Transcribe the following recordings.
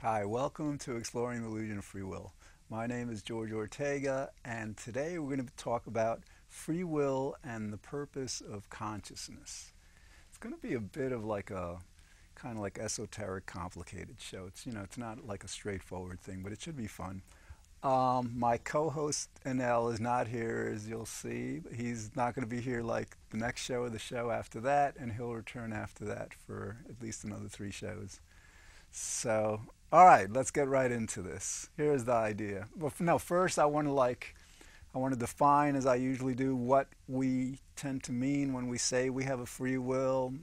Hi, welcome to Exploring the Illusion of Free Will. My name is George Ortega, and today we're going to talk about free will and the purpose of consciousness. It's going to be a bit of like a kind of like esoteric, complicated show. It's not like a straightforward thing, but it should be fun. My co-host Enel is not here, as you'll see. He's not going to be here like the next show or the show after that, and he'll return after that for at least another 3 shows. So, all right, let's get right into this. Here's the idea. Well, no, first I want to define, as I usually do, what we tend to mean when we say we have a free will,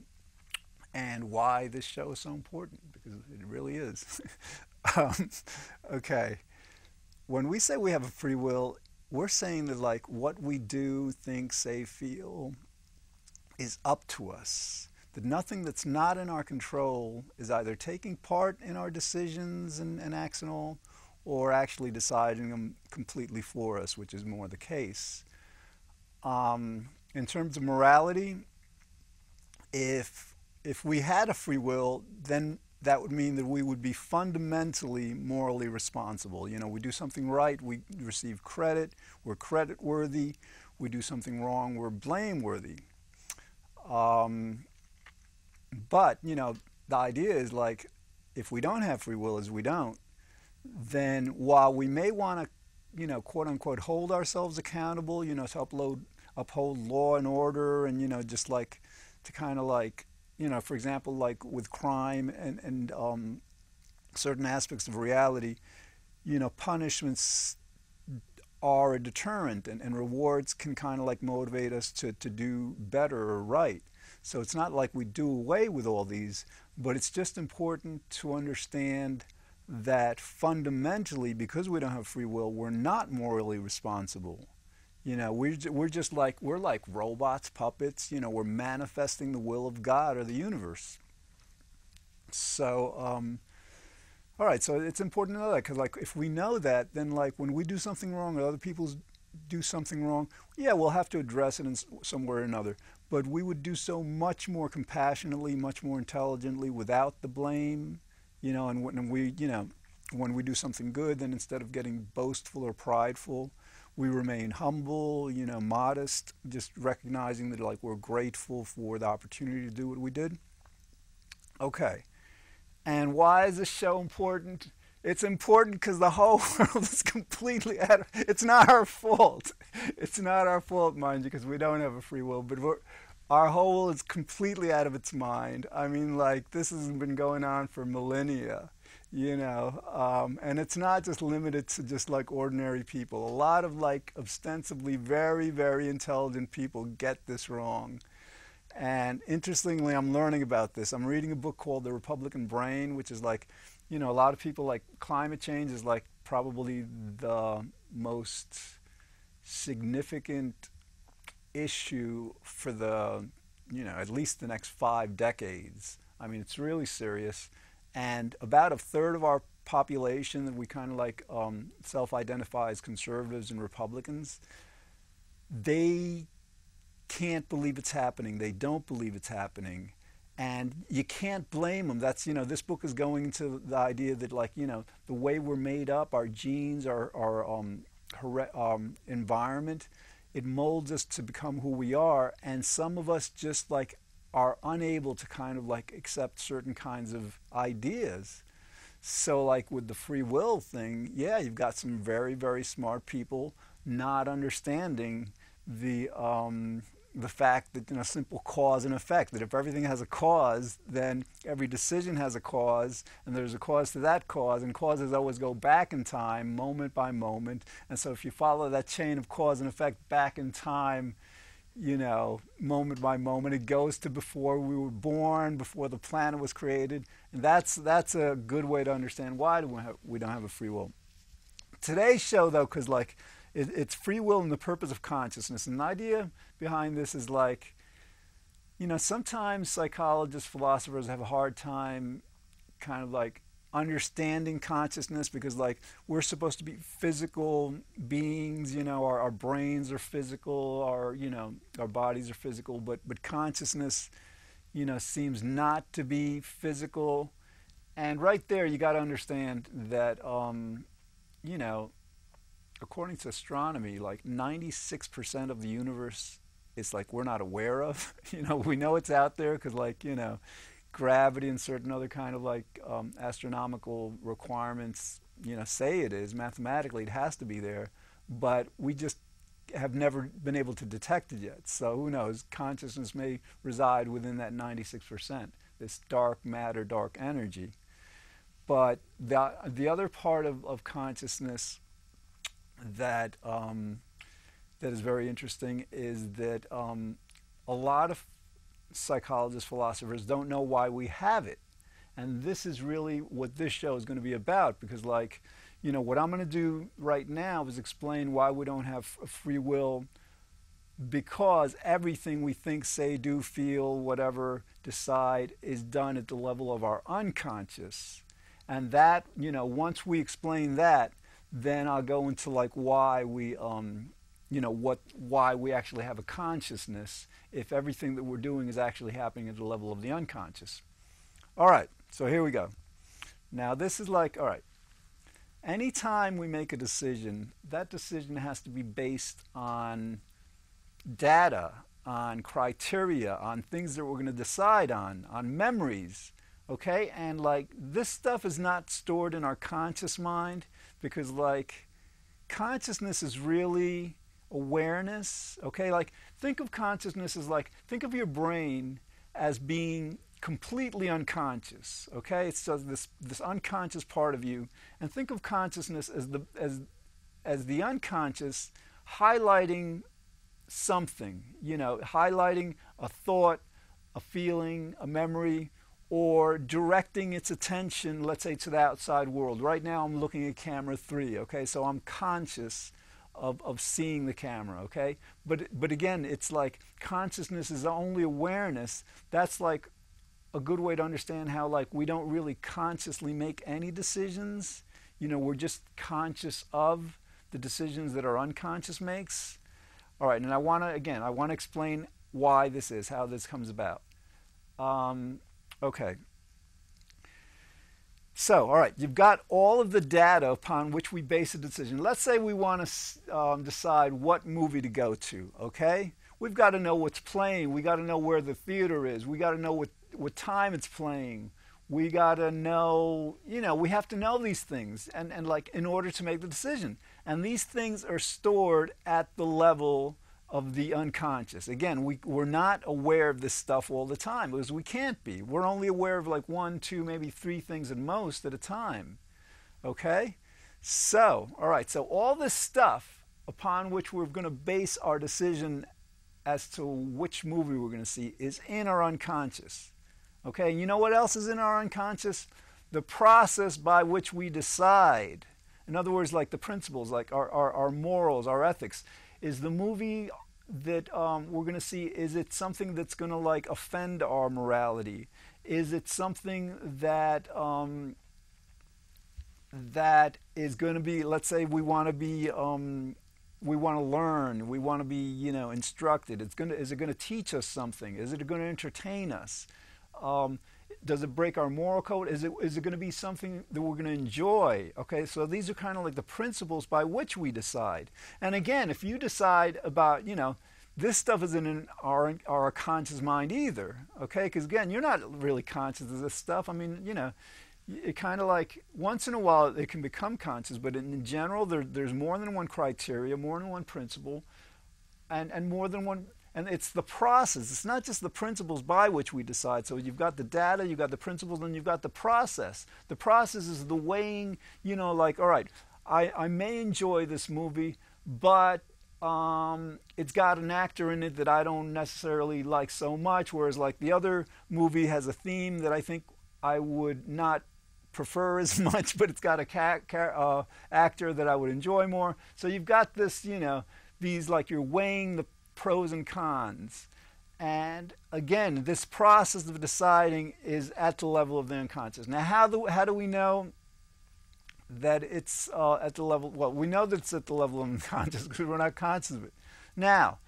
and why this show is so important, because it really is. um, okay, when we say we have a free will, we're saying that like what we do, think, say, feel is up to us. That nothing that's not in our control is either taking part in our decisions and acts and all, or actually deciding them completely for us, which is more the case. In terms of morality, if we had a free will, then that would mean that we would be fundamentally morally responsible. You know, we do something right, we receive credit, we're credit worthy. We do something wrong, we're blameworthy. But, you know, the idea is like, if we don't have free will, as we don't, then while we may want to, you know, quote unquote, hold ourselves accountable, you know, to uphold law and order, and, you know, just like to kind of like, you know, for example, like with crime and certain aspects of reality, you know, punishments are a deterrent, and rewards can kind of like motivate us to do better or right. So it's not like we do away with all these, but it's just important to understand that fundamentally, because we don't have free will, we're not morally responsible. You know, we're like robots, puppets. You know, we're manifesting the will of God or the universe. So, all right. So it's important to know that, because like if we know that, then like when we do something wrong or other people do something wrong, yeah, we'll have to address it in some way or another. But we would do so much more compassionately, much more intelligently, without the blame. You know, and when we, you know, when we do something good, then instead of getting boastful or prideful, we remain humble, you know, modest, just recognizing that like we're grateful for the opportunity to do what we did. Okay. And why is this show important? It's important because the whole world is completely out of, it's not our fault. It's not our fault, mind you, because we don't have a free will, but our whole world is completely out of its mind. I mean, like, this has been going on for millennia, you know, and it's not just limited to just like ordinary people. A lot of like ostensibly very, very intelligent people get this wrong. And interestingly, I'm learning about this. I'm reading a book called The Republican Brain, which is like, you know, a lot of people like climate change is like probably the most significant issue for the, you know, at least the next 5 decades. I mean, it's really serious. And about a third of our population that we kind of like self-identify as conservatives and Republicans, they can't believe it's happening. They don't believe it's happening. And you can't blame them. That's, you know, this book is going into the idea that like, you know, the way we're made up, our genes, our environment, it molds us to become who we are. And some of us just like are unable to kind of like accept certain kinds of ideas. So like with the free will thing, yeah, you've got some very, very smart people not understanding the fact that, you know, simple cause and effect, that if everything has a cause, then every decision has a cause, and there's a cause to that cause, and causes always go back in time, moment by moment. And so if you follow that chain of cause and effect back in time, you know, moment by moment, it goes to before we were born, before the planet was created. And that's a good way to understand why we don't have a free will. Today's show, though, because like it's free will and the purpose of consciousness. And the idea behind this is like, you know, sometimes psychologists, philosophers have a hard time kind of like understanding consciousness, because like we're supposed to be physical beings, you know, our brains are physical, our, you know, our bodies are physical, but consciousness, you know, seems not to be physical. And right there, you got to understand that, you know, according to astronomy, like 96% of the universe is like we're not aware of. You know, we know it's out there because, like, you know, gravity and certain other kind of like astronomical requirements, you know, say it is. Mathematically, it has to be there, but we just have never been able to detect it yet. So who knows? Consciousness may reside within that 96%, this dark matter, dark energy. But the other part of consciousness that that is very interesting is that a lot of psychologists, philosophers don't know why we have it. And this is really what this show is going to be about, because, like, you know, what I'm going to do right now is explain why we don't have free will, because everything we think, say, do, feel, whatever, decide is done at the level of our unconscious. And that, you know, once we explain that, then I'll go into like why we, you know, why we actually have a consciousness if everything that we're doing is actually happening at the level of the unconscious. All right, so here we go. Now this is like, all right, anytime we make a decision, that decision has to be based on data, on criteria, on things that we're going to decide on memories, okay? And like this stuff is not stored in our conscious mind, because like consciousness is really awareness, okay? Like think of consciousness as like, think of your brain as being completely unconscious, okay? It's just this unconscious part of you, and think of consciousness as the unconscious highlighting something, you know, highlighting a thought, a feeling, a memory, or directing its attention, let's say, to the outside world. Right now I'm looking at camera 3, okay? So I'm conscious of seeing the camera, okay? But again, it's like consciousness is only awareness. That's like a good way to understand how like we don't really consciously make any decisions. You know, we're just conscious of the decisions that our unconscious makes. All right, and I want to explain why this is, how this comes about. Okay. So, all right, you've got all of the data upon which we base a decision. Let's say we want to decide what movie to go to, okay? We've got to know what's playing. We got to know where the theater is. We got to know what time it's playing. We got to know, you know, we have to know these things and like in order to make the decision. And these things are stored at the level of the unconscious. Again, we're not aware of this stuff all the time, because we can't be. We're only aware of like 1, 2, maybe 3 things at most at a time. Okay? So, all right, so all this stuff upon which we're going to base our decision as to which movie we're going to see is in our unconscious. Okay, and you know what else is in our unconscious? The process by which we decide. In other words, like the principles, like our morals, our ethics. Is the movie that we're going to see, is it something that's going to like offend our morality? Is it something that that is going to be, let's say we want to be, we want to learn, we want to be, you know, instructed. Is it going to teach us something? Is it going to entertain us? Does it break our moral code? Is it going to be something that we're going to enjoy? Okay, so these are kind of like the principles by which we decide. And again, if you decide about, you know, this stuff isn't in our conscious mind either, okay? Because again, you're not really conscious of this stuff. I mean, you know, it kind of like once in a while it can become conscious, but in general, there's more than one criteria, more than one principle, and more than one. And it's the process. It's not just the principles by which we decide. So you've got the data, you've got the principles, and you've got the process. The process is the weighing, you know, like, all right, I may enjoy this movie, but it's got an actor in it that I don't necessarily like so much, whereas like the other movie has a theme that I think I would not prefer as much, but it's got a actor that I would enjoy more. So you've got this, you know, these like you're weighing the pros and cons. And again, this process of deciding is at the level of the unconscious. Now, how do we know that it's at the level? Well, we know that it's at the level of unconscious because we're not conscious of it. Now,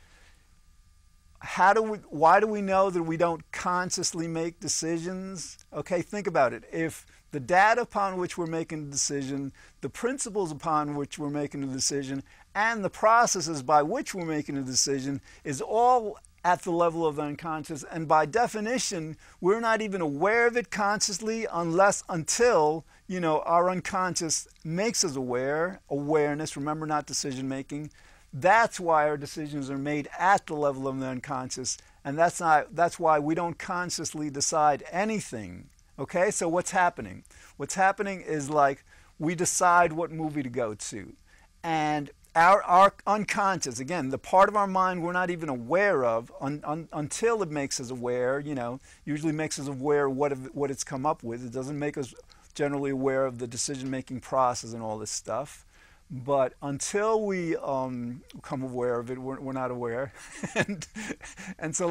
why do we know that we don't consciously make decisions? Okay, think about it. If the data upon which we're making the decision, the principles upon which we're making the decision, and the processes by which we're making the decision is all at the level of the unconscious. And by definition, we're not even aware of it consciously until, you know, our unconscious makes us aware. Awareness, remember, not decision making. That's why our decisions are made at the level of the unconscious, and that's why we don't consciously decide anything. Okay, so what's happening? What's happening is, like, we decide what movie to go to, and our unconscious, again, the part of our mind we're not even aware of until it makes us aware. You know, usually makes us aware of what it's come up with. It doesn't make us generally aware of the decision-making process and all this stuff. But until we become aware of it, we're not aware, and so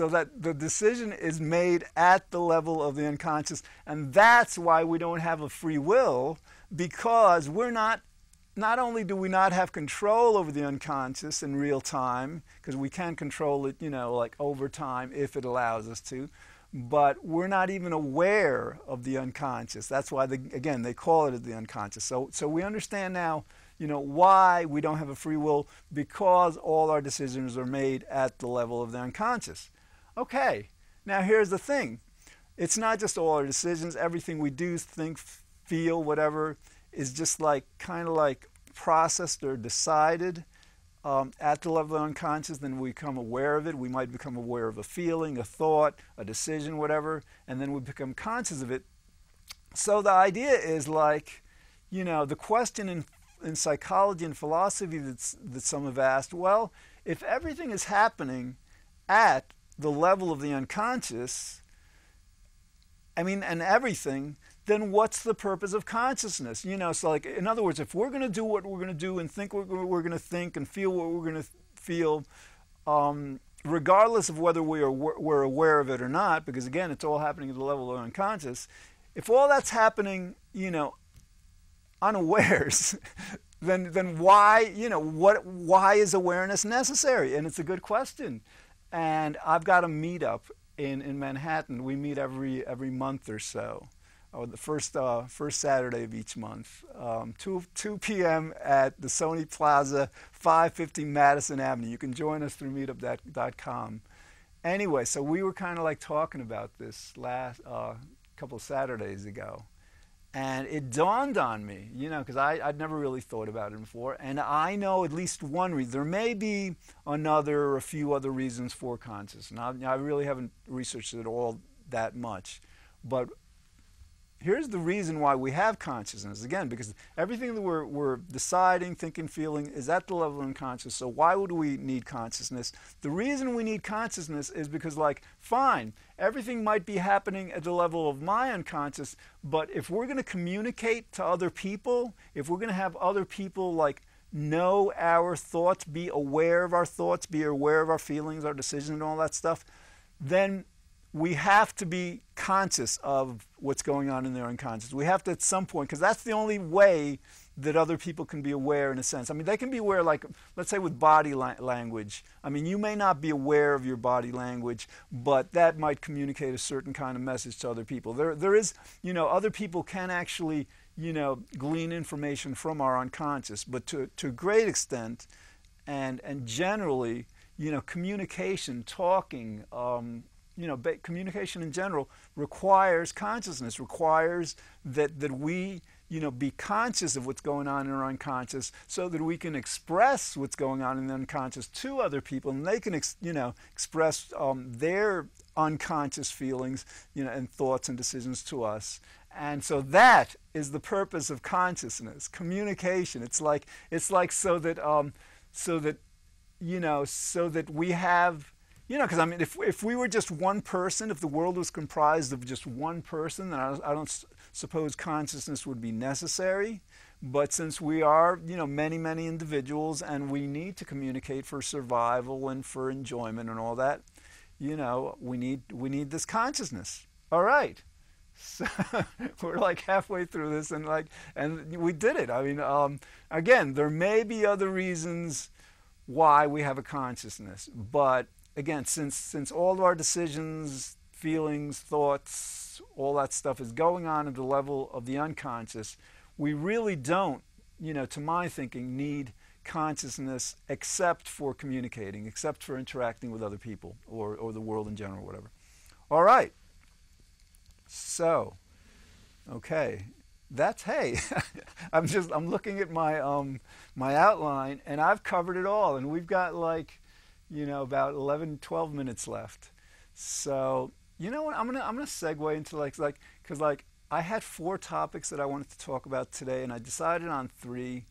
that the decision is made at the level of the unconscious, and that's why we don't have a free will, because we're not. Not only do we not have control over the unconscious in real time, because we can control it, you know, like over time if it allows us to, but we're not even aware of the unconscious. That's why, again, they call it the unconscious. So we understand now, you know, why we don't have a free will, because all our decisions are made at the level of the unconscious. Okay, now here's the thing. It's not just all our decisions. Everything we do, think, feel, whatever, is just like kind of like processed or decided at the level of the unconscious. Then we become aware of it. We might become aware of a feeling, a thought, a decision, whatever, and then we become conscious of it. So the idea is, like, you know, the question in psychology and philosophy that some have asked, well, if everything is happening at the level of the unconscious, I mean, and everything, then what's the purpose of consciousness? You know, so, like, in other words, if we're going to do what we're going to do and think what we're going to think and feel what we're going to feel, regardless of whether we're aware of it or not, because, again, it's all happening at the level of the unconscious, if all that's happening, you know, unawares, then why, you know, why is awareness necessary? And it's a good question. And I've got a meetup in Manhattan. We meet every month or so. The first Saturday of each month, 2 p.m. at the Sony Plaza, 550 Madison Avenue. You can join us through meetup.com. Anyway, so we were kind of like talking about this last couple of Saturdays ago, and it dawned on me, you know, because I'd never really thought about it before, and I know at least one reason. There may be another or a few other reasons for consciousness, and I really haven't researched it all that much, but here's the reason why we have consciousness. Again, because everything that we're deciding, thinking, feeling is at the level of unconscious. So why would we need consciousness? The reason we need consciousness is because, like, fine, everything might be happening at the level of my unconscious, but if we're going to communicate to other people, if we're going to have other people, like, know our thoughts, be aware of our thoughts, be aware of our feelings, our decisions, and all that stuff, then we have to be conscious of what's going on in their unconscious. We have to, at some point, because that's the only way that other people can be aware, in a sense. I mean, they can be aware, like, let's say with body language. I mean, you may not be aware of your body language, but that might communicate a certain kind of message to other people. There is, you know, other people can actually, you know, glean information from our unconscious, but to a great extent, and generally, you know, communication, talking, you know, communication in general requires consciousness, requires that we, you know, be conscious of what's going on in our unconscious, so that we can express what's going on in the unconscious to other people, and they can, you know, express their unconscious feelings, you know, and thoughts and decisions to us. And so that is the purpose of consciousness, communication. It's like so that you know, so that we have. You know, because I mean, if we were just one person, if the world was comprised of just one person, then I don't suppose consciousness would be necessary. But since we are, you know, many, many individuals, and we need to communicate for survival and for enjoyment and all that, you know, we need this consciousness. All right, so we're like halfway through this, and we did it. I mean, again, there may be other reasons why we have a consciousness, but again, since all of our decisions, feelings, thoughts, all that stuff is going on at the level of the unconscious, we really don't, to my thinking, need consciousness except for communicating, except for interacting with other people or the world in general, whatever. All right. So, okay. That's, hey, I'm looking at my my outline, and I've covered it all, and we've got like, about 11, 12 minutes left. So, you know what? I'm gonna segue into because I had 4 topics that I wanted to talk about today, and I decided on 3,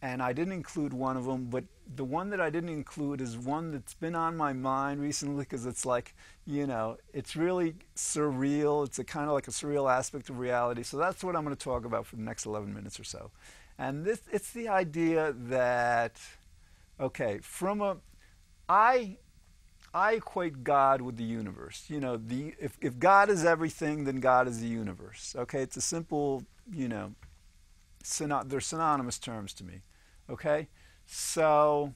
and I didn't include one of them, but the one that I didn't include is one that's been on my mind recently because it's like, it's really surreal. It's a kind of like a surreal aspect of reality. So that's what I'm going to talk about for the next 11 minutes or so. And it's the idea that, okay, I equate God with the universe. If God is everything, then God is the universe. Okay, it's a simple, they're synonymous terms to me. Okay, so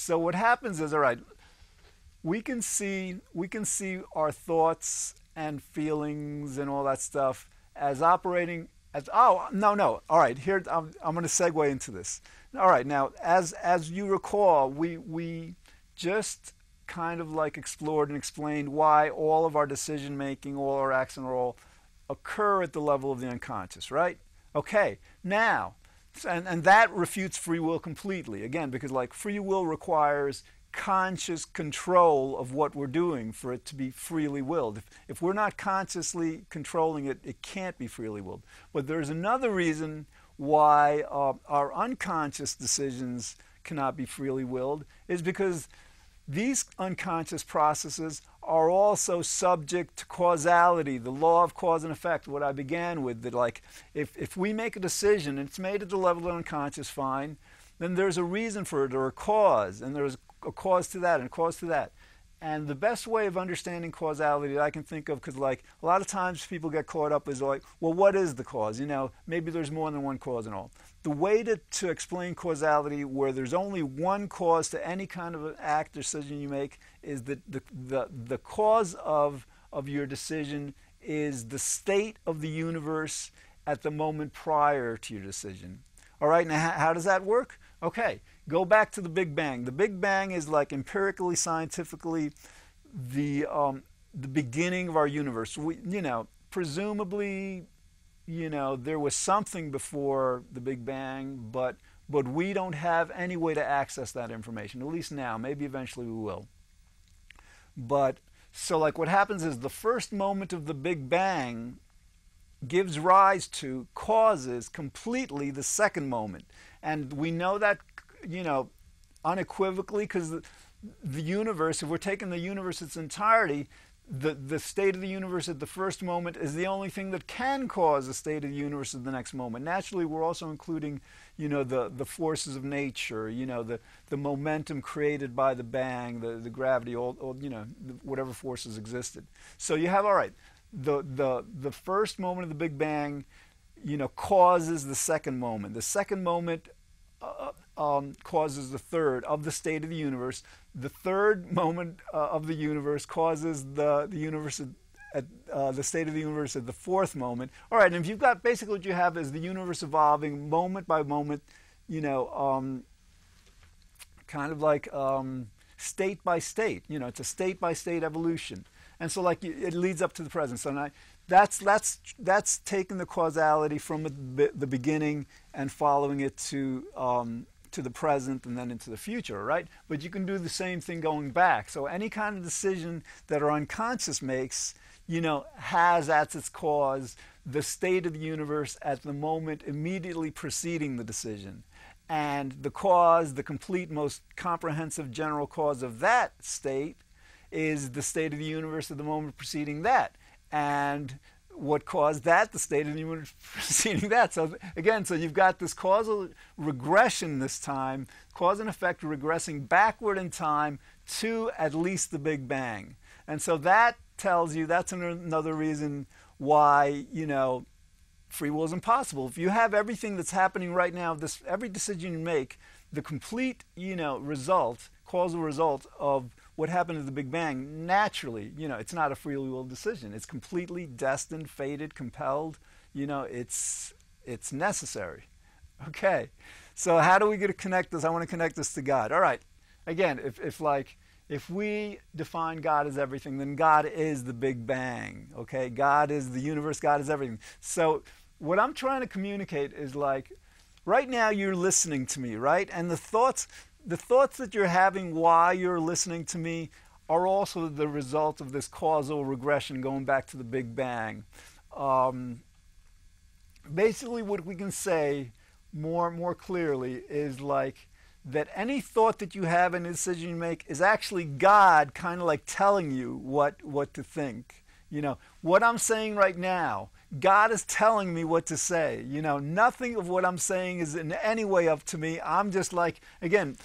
what happens is, all right, we can see our thoughts and feelings and all that stuff as operating as, oh no, all right, here I'm going to segue into this. All right, now as you recall, we just kind of like explored and explained why all of our decision making, all our acts and all occur at the level of the unconscious, right? Okay, now, and that refutes free will completely, again, because like free will requires conscious control of what we're doing for it to be freely willed. If we're not consciously controlling it, it can't be freely willed. But there's another reason why our unconscious decisions cannot be freely willed, is because these unconscious processes are also subject to causality, the law of cause and effect, what I began with, that like if we make a decision and it's made at the level of unconscious, fine, then there's a reason for it or a cause, and there's a cause to that and a cause to that. And the best way of understanding causality that I can think of, because like a lot of times people get caught up is like, well, what is the cause? Maybe there's more than one cause and all. The way to explain causality where there's only one cause to any kind of an act or decision you make is that the cause of your decision is the state of the universe at the moment prior to your decision. All right, now how does that work? Okay, go back to the Big Bang. The Big Bang is like empirically, scientifically, the beginning of our universe. Presumably, there was something before the Big Bang, but we don't have any way to access that information, at least now. Maybe eventually we will. But, so like what happens is the first moment of the Big Bang gives rise to, causes completely the second moment. And we know that, unequivocally, because the universe, if we're taking the universe its entirety, the state of the universe at the first moment is the only thing that can cause the state of the universe at the next moment. Naturally, we're also including, the forces of nature, the momentum created by the bang, the gravity, all whatever forces existed. So you have, all right, the first moment of the Big Bang, causes the second moment. The second moment causes the third of the state of the universe. The third moment of the universe causes the universe at the state of the universe at the fourth moment. All right, and if you've got, basically what you have is the universe evolving moment by moment, kind of like state by state. It's a state by state evolution. And so like it leads up to the present. So now that's taking the causality from the beginning and following it to the present and then into the future, right? But you can do the same thing going back. So any kind of decision that our unconscious makes, has as its cause the state of the universe at the moment immediately preceding the decision. And the cause, the complete, most comprehensive general cause of that state is the state of the universe at the moment preceding that. And what caused that? The state of the universe preceding that. So again, so you've got this causal regression this time, cause and effect regressing backward in time to at least the Big Bang. And so that tells you, that's another reason why, free will is impossible. If you have everything that's happening right now, every decision you make, the complete, result, causal result of what happened at the Big Bang, naturally, you know, it's not a free will decision. It's completely destined, fated, compelled. You know, it's necessary. Okay, so how do we get to connect this? I want to connect this to God. All right, again, if we define God as everything, then God is the Big Bang. Okay, God is the universe. God is everything. So what I'm trying to communicate is like, right now you're listening to me, right? And the thoughts that you're having while you're listening to me are also the result of this causal regression going back to the Big Bang. Basically, what we can say more clearly is like that any thought that you have and decision you make is actually God kind of like telling you what to think. You know, what I'm saying right now, God is telling me what to say. You know, nothing of what I'm saying is in any way up to me. I'm just like, again,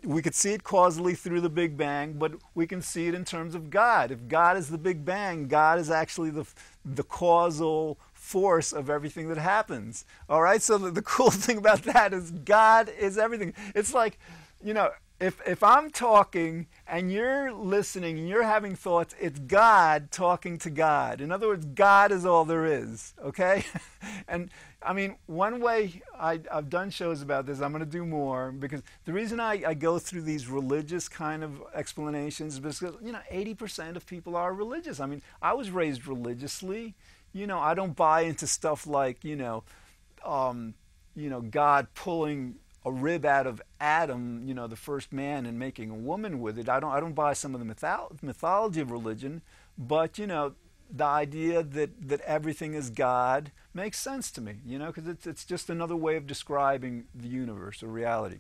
we could see it causally through the Big Bang, but we can see it in terms of God. If God is the Big Bang, God is actually the causal force of everything that happens. All right, so the cool thing about that is God is everything. It's like, you know, if I'm talking and you're listening and you're having thoughts, it's God talking to God. In other words, God is all there is, okay? And I mean, one way I've done shows about this, I'm going to do more, because the reason I go through these religious kind of explanations is because, you know, 80% of people are religious. I mean, I was raised religiously. You know, I don't buy into stuff like, you know, God pulling a rib out of Adam, you know, the first man, and making a woman with it. I don't buy some of the mythology of religion, but, you know, the idea that everything is God makes sense to me, you know, because it's just another way of describing the universe or reality.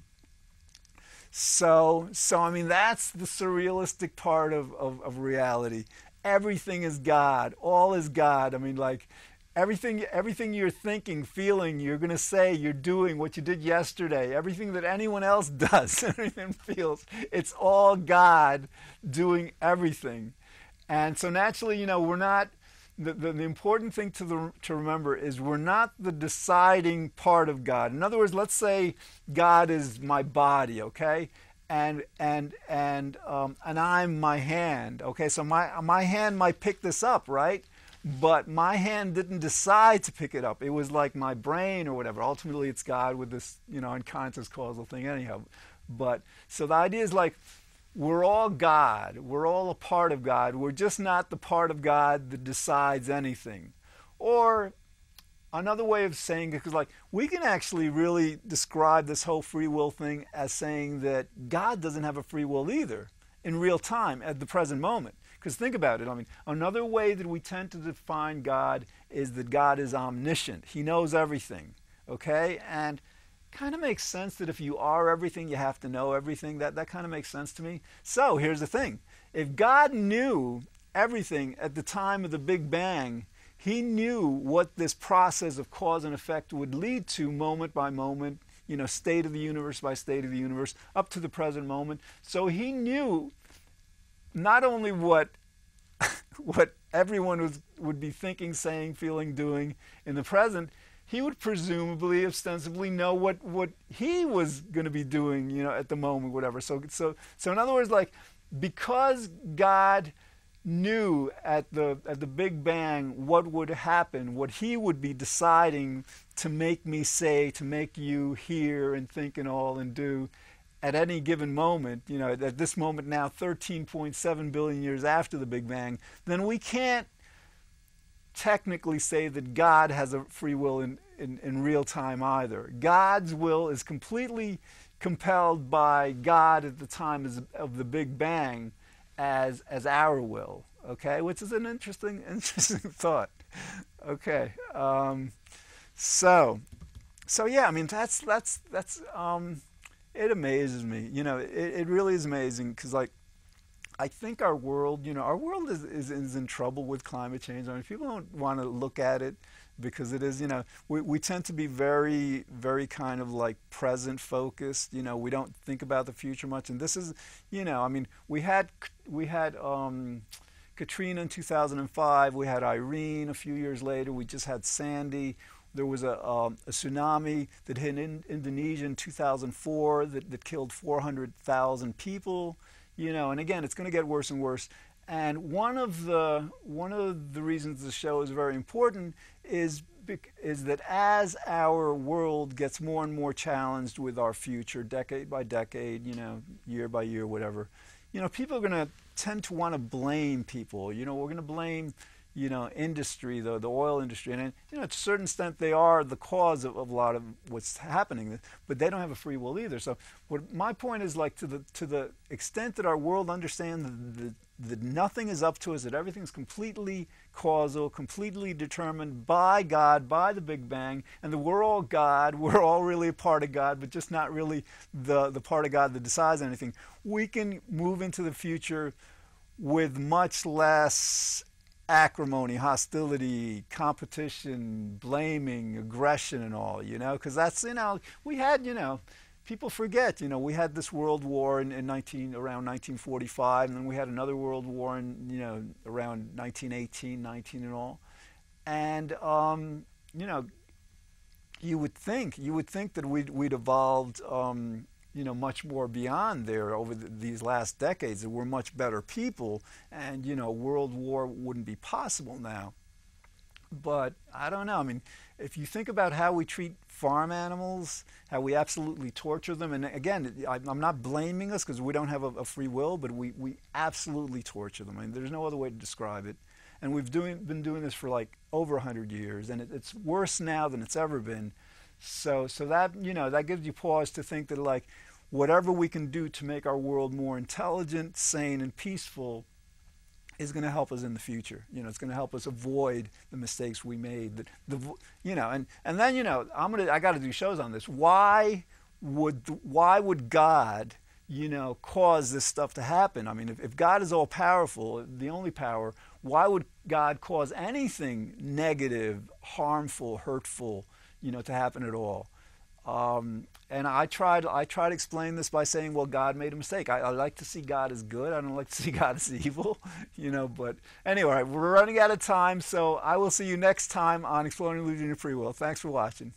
So I mean, that's the surrealistic part of reality. Everything is God. All is God. I mean, like, everything you're thinking, feeling, you're going to say, you're doing, what you did yesterday, everything that anyone else does, everything feels, it's all God doing everything. And so naturally, you know, we're not, the important thing to remember is we're not the deciding part of God. In other words, let's say God is my body, okay? And I'm my hand, okay? So my hand might pick this up, right? But my hand didn't decide to pick it up. It was like my brain or whatever. Ultimately, it's God with this, you know, unconscious causal thing anyhow. But so the idea is like, we're all God. We're all a part of God. We're just not the part of God that decides anything. Or another way of saying it is like, we can actually really describe this whole free will thing as saying that God doesn't have a free will either in real time at the present moment. Because think about it, I mean, another way that we tend to define God is that God is omniscient. He knows everything, okay? And kind of makes sense that if you are everything, you have to know everything. That kind of makes sense to me. So here's the thing. If God knew everything at the time of the Big Bang, he knew what this process of cause and effect would lead to moment by moment, you know, state of the universe by state of the universe, up to the present moment. So he knew not only what everyone would be thinking, saying, feeling, doing in the present, he would presumably, ostensibly know what he was going to be doing, you know, at the moment, whatever. So in other words, like, because God knew at the Big Bang what would happen, what he would be deciding to make me say, to make you hear and think and all and do, at any given moment, you know, at this moment now, 13.7 billion years after the Big Bang, then we can't technically say that God has a free will in real time either. God's will is completely compelled by God at the time of the Big Bang as our will, okay? Which is an interesting thought. Okay, so yeah, I mean, that's it amazes me, you know, it really is amazing, because like, I think our world, you know, our world is in trouble with climate change. I mean, people don't want to look at it because it is, you know, we tend to be very, very kind of like present focused, you know, we don't think about the future much. And this is, you know, I mean, we had Katrina in 2005, we had Irene a few years later, we just had Sandy. There was a tsunami that hit Indonesia in 2004 that killed 400,000 people. you know, and again, it's going to get worse and worse. And one of the reasons the show is very important is that as our world gets more and more challenged with our future, decade by decade, you know, year by year, whatever, you know, people are going to tend to want to blame people. You know, we're going to blame, you know, industry, the oil industry, and you know, to a certain extent, they are the cause of a lot of what's happening, but they don't have a free will either. So, what my point is, like, to the extent that our world understands that nothing is up to us, that everything's completely causal, completely determined by God, by the Big Bang, and that we're all God, we're all really a part of God, but just not really the part of God that decides anything. We can move into the future with much less acrimony, hostility, competition, blaming, aggression, and all, you know, because that's, you know, we had, you know, people forget, you know, we had this world war around 1945, and then we had another world war in, you know, around 1918, 19 and all. And, you know, you would think that we'd evolved, you know, much more beyond there over these last decades, that we're much better people, and, you know, world war wouldn't be possible now. But I don't know. I mean, if you think about how we treat farm animals, how we absolutely torture them, and again, I'm not blaming us because we don't have a free will, but we absolutely torture them. I mean, there's no other way to describe it. And we've been doing this for like over 100 years, and it's worse now than it's ever been. So that, you know, that gives you pause to think that, like, whatever we can do to make our world more intelligent, sane, and peaceful is going to help us in the future. You know, it's going to help us avoid the mistakes we made. You know, and then, you know, I got to do shows on this. Why would God, you know, cause this stuff to happen? I mean, if God is all powerful, the only power, why would God cause anything negative, harmful, hurtful, you know, to happen at all? And I try to explain this by saying, well, God made a mistake. I like to see God as good. I don't like to see God as evil, you know. But anyway, we're running out of time, so I will see you next time on Exploring Illusion of Free Will. Thanks for watching.